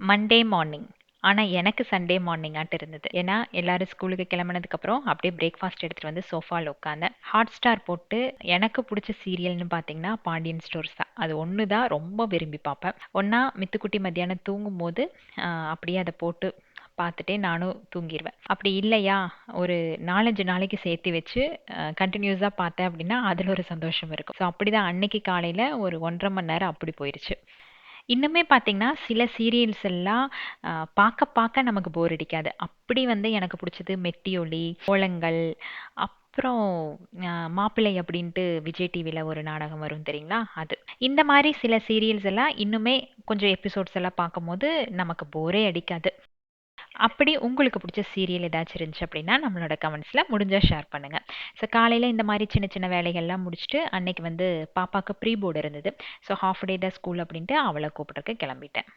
Monday morning. ஆனா எனக்கு Sunday மார்னிங்காட்டு இருந்தது. ஏன்னா எல்லாரும் ஸ்கூலுக்கு கிளம்புனதுக்கப்புறம் அப்படியே பிரேக்ஃபாஸ்ட் எடுத்துட்டு வந்து சோஃபால உட்காந்தேன். ஹாட்ஸ்டார் போட்டு எனக்கு பிடிச்ச சீரியல்னு பார்த்தீங்கன்னா பாண்டியன் ஸ்டோர்ஸ் தான். அது ஒன்று தான் ரொம்ப விரும்பி பார்ப்பேன். ஒண்ணா மித்துக்குட்டி மத்தியானம் தூங்கும்போது அப்படியே அதை போட்டு பார்த்துட்டே நானும் தூங்கிருவேன். அப்படி இல்லையா, ஒரு 4, 5 நாளைக்கு சேர்த்து வச்சு கன்டினியூஸா பார்த்தேன் அப்படின்னா, அதுல ஒரு சந்தோஷம் இருக்கும். ஸோ அப்படிதான் அன்னைக்கு காலையில ஒரு 1 1/2 மணி நேரம் அப்படி போயிருச்சு. இன்னுமே பார்த்தீங்கன்னா, சில சீரியல்ஸ் எல்லாம் பார்க்க பார்க்க நமக்கு போர் அடிக்காது. அப்படி வந்து எனக்கு புடிச்சது மெட்டி ஒலி, கோலங்கள், அப்புறம் மாப்பிள்ளை அப்படின்ட்டு விஜய் டிவில ஒரு நாடகம் வரும் தெரியுங்களா? அது. இந்த மாரி சில சீரியல்ஸ் எல்லாம் இன்னுமே கொஞ்சம் எபிசோட்ஸ் எல்லாம் பார்க்கும்போது நமக்கு போரே அடிக்காது. அப்படி உங்களுக்கு பிடிச்ச சீரியல் ஏதாச்சும் இருந்துச்சு அப்படின்னா நம்மளோட கமெண்ட்ஸ்ல முடிஞ்சா ஷேர் பண்ணுங்க. ஸோ காலையில இந்த மாதிரி சின்ன சின்ன வேலைகள்லாம் முடிச்சுட்டு அன்னைக்கு வந்து பாப்பாக்கு ப்ரீ போர்டு இருந்தது. ஸோ ஹாஃப் டே தான் ஸ்கூல் அப்படின்ட்டு அவளை கூப்பிட்றதுக்கு கிளம்பிட்டேன்.